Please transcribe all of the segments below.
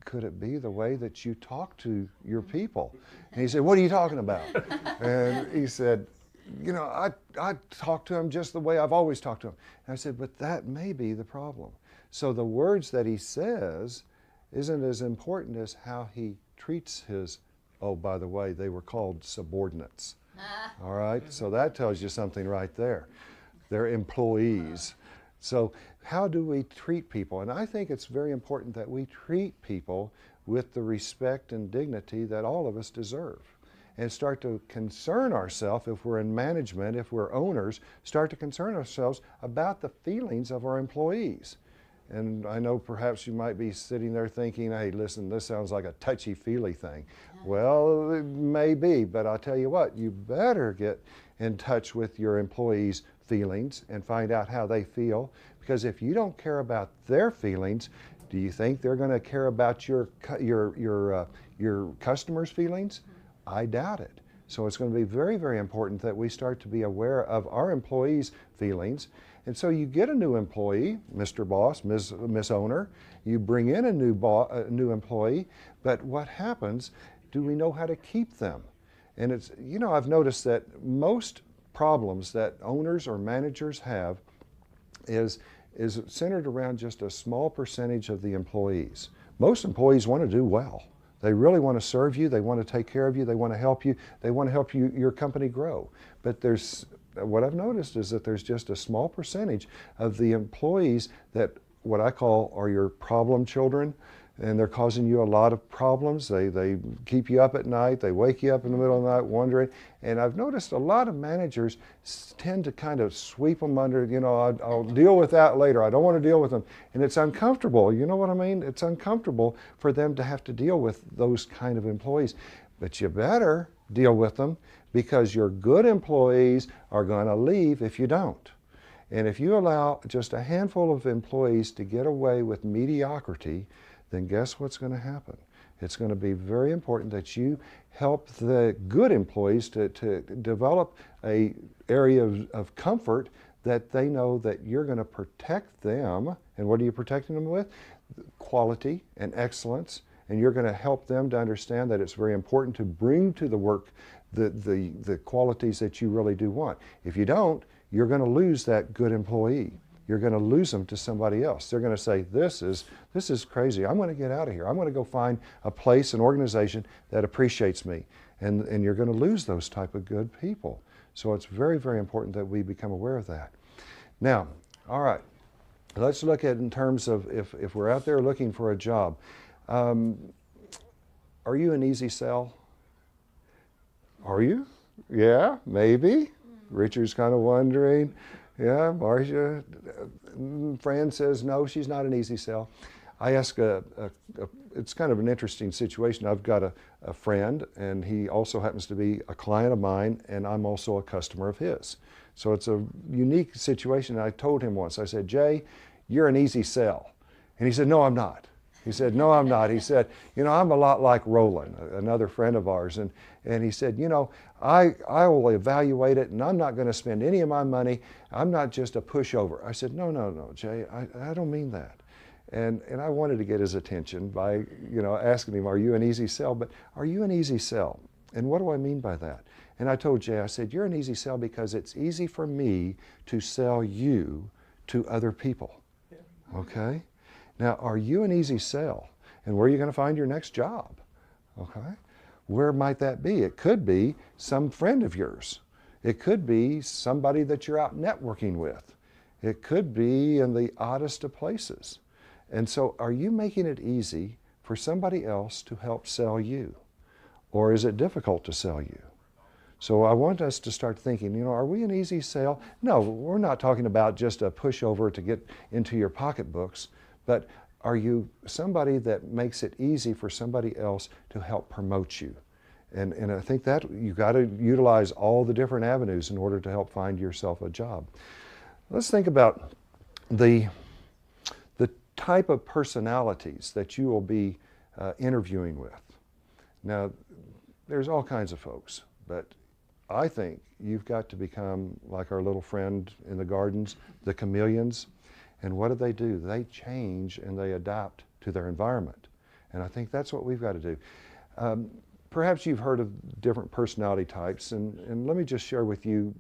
could it be the way that you talk to your people? And he said, what are you talking about? And he said, you know, I talk to him just the way I've always talked to him. And I said, but that may be the problem. So the words that he says isn't as important as how he treats his, oh, by the way, they were called subordinates. All right, so that tells you something right there. They're employees. So how do we treat people? And I think it's very important that we treat people with the respect and dignity that all of us deserve. And start to concern ourselves, if we're in management, if we're owners, start to concern ourselves about the feelings of our employees. And I know perhaps you might be sitting there thinking, hey, listen, this sounds like a touchy-feely thing. Well, it may be, but I'll tell you what, you better get in touch with your employees' feelings and find out how they feel. Because if you don't care about their feelings, do you think they're going to care about your customers' feelings? I doubt it. So it's going to be very, very important that we start to be aware of our employees' feelings. And so you get a new employee, Mr. Boss, Miss Owner, you bring in a new employee, but what happens, do we know how to keep them? And it's, you know, I've noticed that most problems that owners or managers have is centered around just a small percentage of the employees. Most employees want to do well. They really want to serve you, they want to take care of you, they want to help you, they want to help your company grow. But what I've noticed is that there's just a small percentage of the employees that what I call are your problem children, and they're causing you a lot of problems. They keep you up at night, they wake you up in the middle of the night wondering. And I've noticed a lot of managers tend to kind of sweep them under, you know, I'll deal with that later, I don't want to deal with them. And it's uncomfortable, you know what I mean? It's uncomfortable for them to have to deal with those kind of employees. But you better deal with them, because your good employees are going to leave if you don't. And if you allow just a handful of employees to get away with mediocrity, then guess what's going to happen? It's going to be very important that you help the good employees to develop an area of comfort that they know that you're going to protect them. And what are you protecting them with? Quality and excellence. And you're going to help them to understand that it's very important to bring to the work the qualities that you really do want. If you don't, you're going to lose that good employee. You're going to lose them to somebody else. They're going to say, this is crazy. I'm going to get out of here. I'm going to go find a place, an organization that appreciates me. And you're going to lose those type of good people. So it's very, very important that we become aware of that. Now, all right, let's look at in terms of if we're out there looking for a job. Are you an easy sell? Are you? Yeah, maybe. Richard's kind of wondering. Yeah, Marcia, Fran says no, she's not an easy sell. I ask it's kind of an interesting situation. I've got a friend, and he also happens to be a client of mine, and I'm also a customer of his. So it's a unique situation. I told him once, I said, Jay, you're an easy sell. And he said, no, I'm not. He said, no, I'm not. He said, you know, I'm a lot like Roland, another friend of ours. And he said, you know, I will evaluate it, and I'm not going to spend any of my money. I'm not just a pushover. I said, no, Jay, I don't mean that. And I wanted to get his attention by, you know, asking him, are you an easy sell? But are you an easy sell? And what do I mean by that? And I told Jay, I said, you're an easy sell because it's easy for me to sell you to other people. Okay? Now, are you an easy sell? And where are you going to find your next job? Okay? Where might that be? It could be some friend of yours. It could be somebody that you're out networking with. It could be in the oddest of places. And so are you making it easy for somebody else to help sell you? Or is it difficult to sell you? So I want us to start thinking, you know, are we an easy sell? No, we're not talking about just a pushover to get into your pocketbooks. But are you somebody that makes it easy for somebody else to help promote you? And I think that you've got to utilize all the different avenues in order to help find yourself a job. Let's think about the type of personalities that you will be interviewing with. Now, there's all kinds of folks, but I think you've got to become like our little friend in the gardens, the chameleons. And what do? They change and they adapt to their environment. And I think that's what we've got to do. Perhaps you've heard of different personality types, and let me just share with you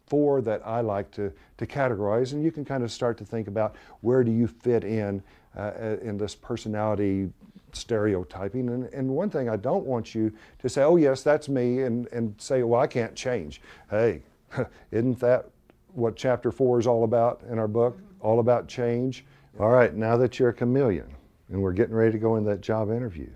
4 that I like to categorize, and you can kind of start to think about where do you fit in this personality stereotyping. And one thing I don't want you to say, oh yes, that's me, and say, well, I can't change. Hey, isn't that what chapter 4 is all about in our book? All about change? All right, now that you're a chameleon and we're getting ready to go in that job interview,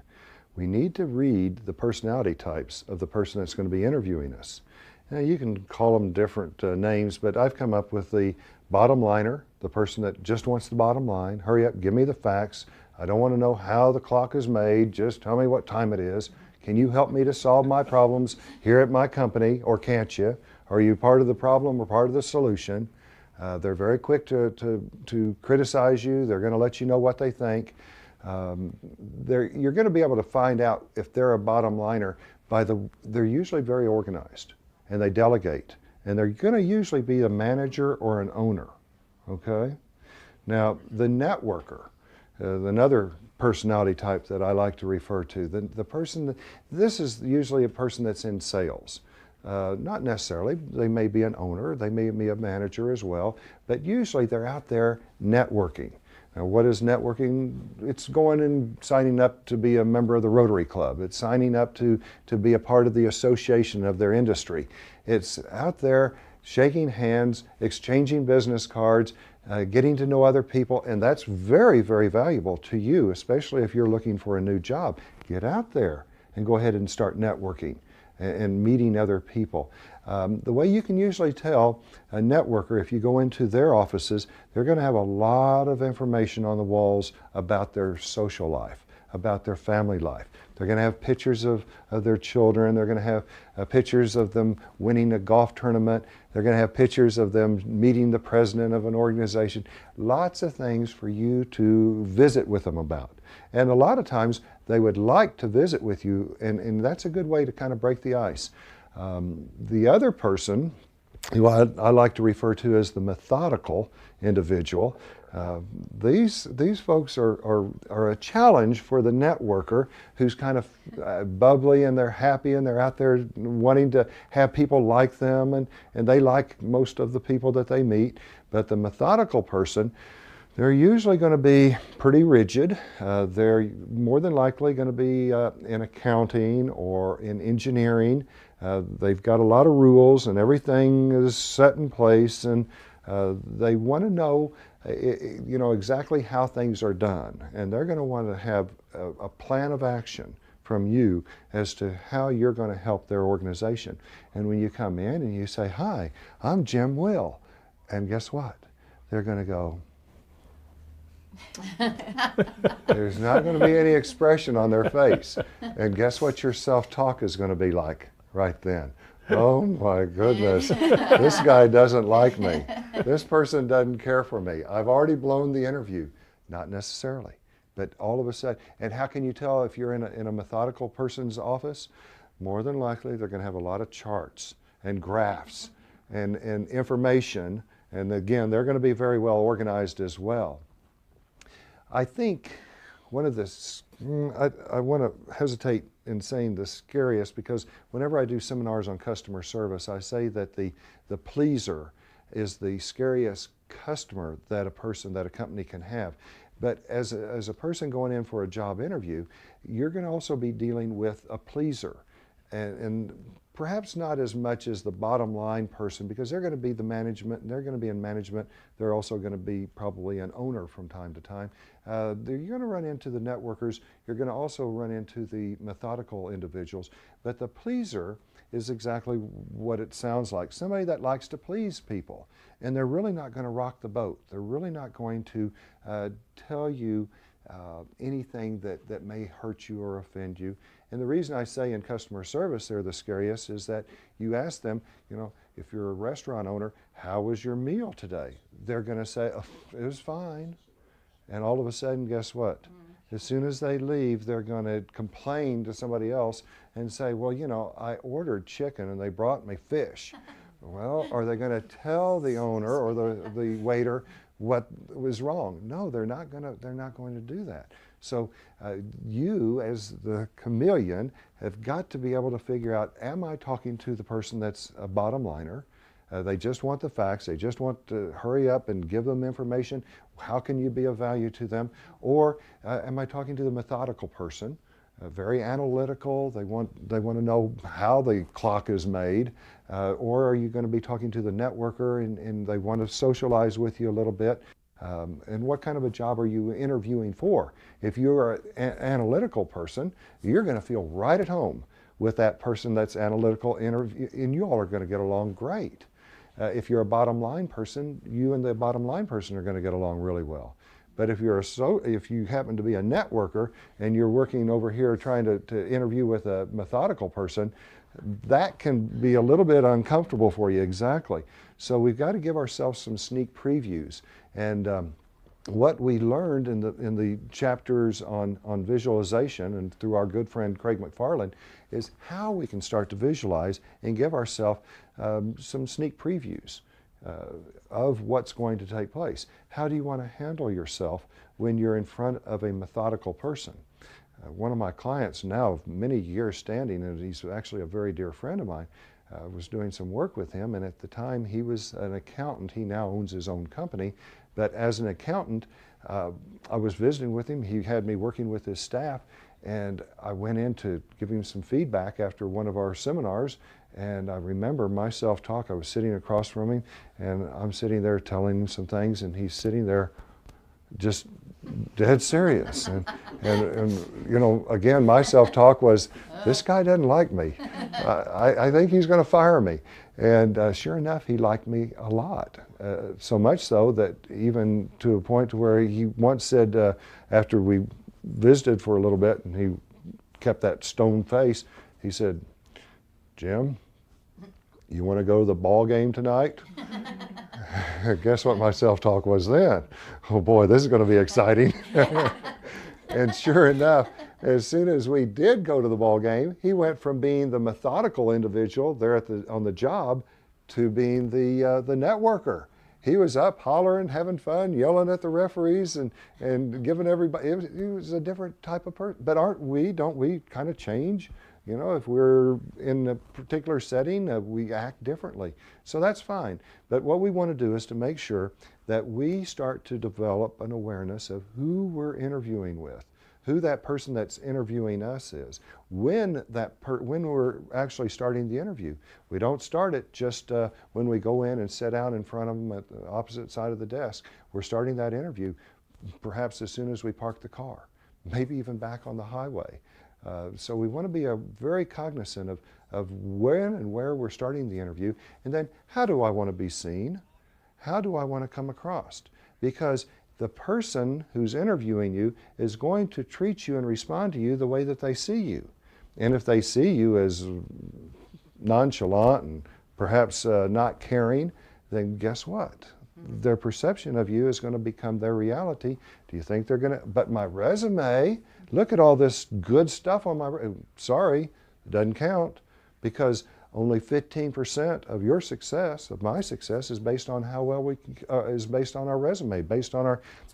we need to read the personality types of the person that's going to be interviewing us. Now, you can call them different names, but I've come up with the bottom liner, the person that just wants the bottom line. Hurry up, give me the facts. I don't want to know how the clock is made. Just tell me what time it is. Can you help me to solve my problems here at my company, or can't you? Are you part of the problem or part of the solution? They're very quick to criticize you. They're going to let you know what they think. You're going to be able to find out if they're a bottom liner they're usually very organized, and they delegate, and they're going to usually be a manager or an owner. Okay? Now, the networker, another personality type that I like to refer to, this is usually a person that's in sales. Not necessarily. They may be an owner, they may be a manager as well, but usually they're out there networking. Now, what is networking? It's going and signing up to be a member of the Rotary Club. It's signing up to be a part of the association of their industry. It's out there shaking hands, exchanging business cards, getting to know other people, and that's very, very valuable to you, especially if you're looking for a new job. Get out there and go ahead and start networking and meeting other people. The way you can usually tell a networker, if you go into their offices, they're going to have a lot of information on the walls about their social life, about their family life. They're going to have pictures of their children. They're going to have pictures of them winning a golf tournament. They're going to have pictures of them meeting the president of an organization. Lots of things for you to visit with them about. And a lot of times they would like to visit with you, and that's a good way to kind of break the ice. The other person, who I like to refer to as the methodical individual, these folks are a challenge for the networker who's kind of bubbly, and they're happy, and they're out there wanting to have people like them, and they like most of the people that they meet. But the methodical person, they're usually going to be pretty rigid. They're more than likely going to be in accounting or in engineering. They've got a lot of rules, and everything is set in place, and they want to know, exactly how things are done. And they're going to want to have a plan of action from you as to how you're going to help their organization. And when you come in and you say, "Hi, I'm Jim Will," and guess what? They're going to go, there's not going to be any expression on their face. And guess what your self-talk is going to be like right then? Oh my goodness, this guy doesn't like me. This person doesn't care for me. I've already blown the interview. Not necessarily, but all of a sudden. And how can you tell if you're in a methodical person's office? More than likely, they're going to have a lot of charts and graphs and information. And again, they're going to be very well organized as well. I think one of the, I want to hesitate in saying the scariest, because whenever I do seminars on customer service, I say that the pleaser is the scariest customer that a company can have. But as a person going in for a job interview, you're going to also be dealing with a pleaser. And perhaps not as much as the bottom line person, because they're going to be the management, and they're going to be in management. They're also going to be probably an owner from time to time. You're going to run into the networkers. You're going to also run into the methodical individuals. But the pleaser is exactly what it sounds like. Somebody that likes to please people. And they're really not going to rock the boat. They're really not going to tell you anything that may hurt you or offend you. And the reason I say in customer service they're the scariest is that you ask them, if you're a restaurant owner, how was your meal today? They're going to say, oh, it was fine. And all of a sudden, guess what? As soon as they leave, they're going to complain to somebody else and say, well, I ordered chicken and they brought me fish. Well, are they going to tell the owner or the waiter what was wrong? No, they're not going to do that. So you, as the chameleon, have got to be able to figure out, am I talking to the person that's a bottom liner? They just want the facts. They just want to hurry up and give them information. How can you be of value to them? Or am I talking to the methodical person? Very analytical. They want to know how the clock is made. Or are you going to be talking to the networker and they want to socialize with you a little bit? And what kind of a job are you interviewing for? If you're an analytical person, you're going to feel right at home with that person that's analytical, and you all are going to get along great. If you're a bottom line person, you and the bottom line person are going to get along really well. But if you happen to be a networker and you're working over here trying to interview with a methodical person, that can be a little bit uncomfortable for you. Exactly. So we've got to give ourselves some sneak previews. And what we learned in the chapters on visualization and through our good friend Craig McFarland is how we can start to visualize and give ourselves some sneak previews of what's going to take place. How do you want to handle yourself when you're in front of a methodical person? One of my clients now, many years standing, and he's actually a very dear friend of mine, was doing some work with him, and at the time he was an accountant. He now owns his own company, but as an accountant, I was visiting with him. He had me working with his staff, and I went in to give him some feedback after one of our seminars, and I remember my self-talk. I was sitting across from him, and I'm sitting there telling him some things, and he's sitting there just dead serious. And you know, again, my self-talk was, this guy doesn't like me. I think he's going to fire me. And sure enough, he liked me a lot. So much so that even to a point to where he once said, after we visited for a little bit and he kept that stone face, he said, "Jim, you want to go to the ball game tonight?" Guess what my self-talk was then? Oh boy, this is going to be exciting. And sure enough, as soon as we did go to the ball game, he went from being the methodical individual there on the job to being the networker. He was up hollering, having fun, yelling at the referees and giving everybody, he was a different type of person. But don't we kind of change? You know, if we're in a particular setting, we act differently. So that's fine. But what we want to do is to make sure that we start to develop an awareness of who we're interviewing with, who that person that's interviewing us is, when we're actually starting the interview. We don't start it just when we go in and sit down in front of them at the opposite side of the desk. We're starting that interview perhaps as soon as we park the car, maybe even back on the highway. So we want to be very cognizant of when and where we're starting the interview, and then how do I want to be seen? How do I want to come across? Because the person who's interviewing you is going to treat you and respond to you the way that they see you. And if they see you as nonchalant and perhaps not caring, then guess what? Their perception of you is going to become their reality. Do you think they're going to, but my resume, look at all this good stuff on my, sorry, it doesn't count, because only 15% of your success, of my success, is based on how well is based on our resume, based on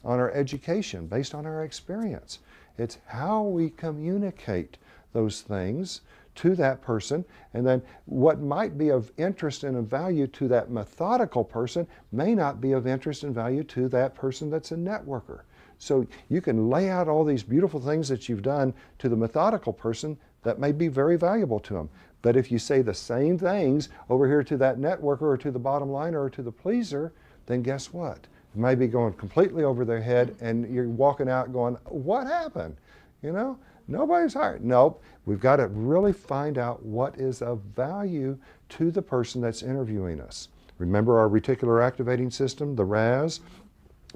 our education, based on our experience. It's how we communicate those things to that person, and then what might be of interest and of value to that methodical person may not be of interest and value to that person that's a networker. So you can lay out all these beautiful things that you've done to the methodical person that may be very valuable to them. But if you say the same things over here to that networker or to the bottom liner or to the pleaser, then guess what? It may be going completely over their head, and you're walking out going, what happened? You know, nobody's hired. Nope. We've got to really find out what is of value to the person that's interviewing us. Remember our reticular activating system, the RAS?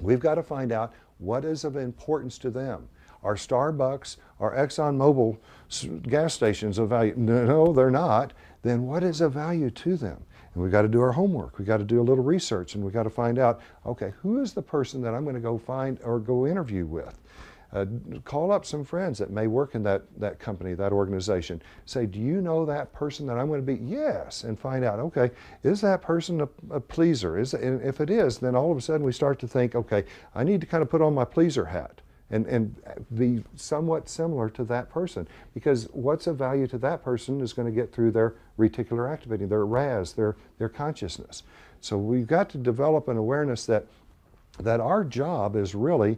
We've got to find out what is of importance to them. Are Starbucks, are ExxonMobil gas stations of value? No, they're not. Then what is of value to them? And we've got to do our homework. We've got to do a little research, and we've got to find out, okay, who is the person that I'm going to go find or go interview with? Call up some friends that may work in that company, that organization. Say, do you know that person that I'm going to be? Yes, and find out, okay, is that person a pleaser? And if it is, then all of a sudden we start to think, okay, I need to kind of put on my pleaser hat. and be somewhat similar to that person, because what's of value to that person is going to get through their reticular activating, their RAS, their consciousness. So we've got to develop an awareness that our job is really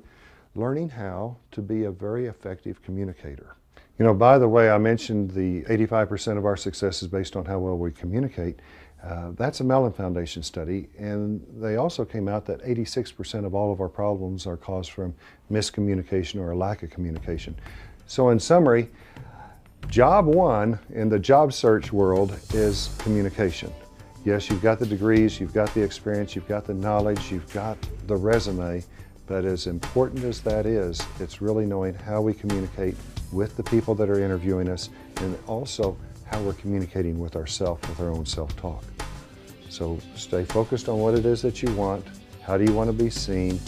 learning how to be a very effective communicator. You know, by the way, I mentioned the 85% of our success is based on how well we communicate. That's a Mellon Foundation study, and they also came out that 86% of all of our problems are caused from miscommunication or a lack of communication. So in summary, job one in the job search world is communication. Yes, you've got the degrees, you've got the experience, you've got the knowledge, you've got the resume, but as important as that is, it's really knowing how we communicate with the people that are interviewing us, and also how we're communicating with ourselves, with our own self-talk. So stay focused on what it is that you want, how do you want to be seen,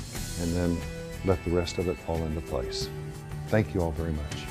and then let the rest of it fall into place. Thank you all very much.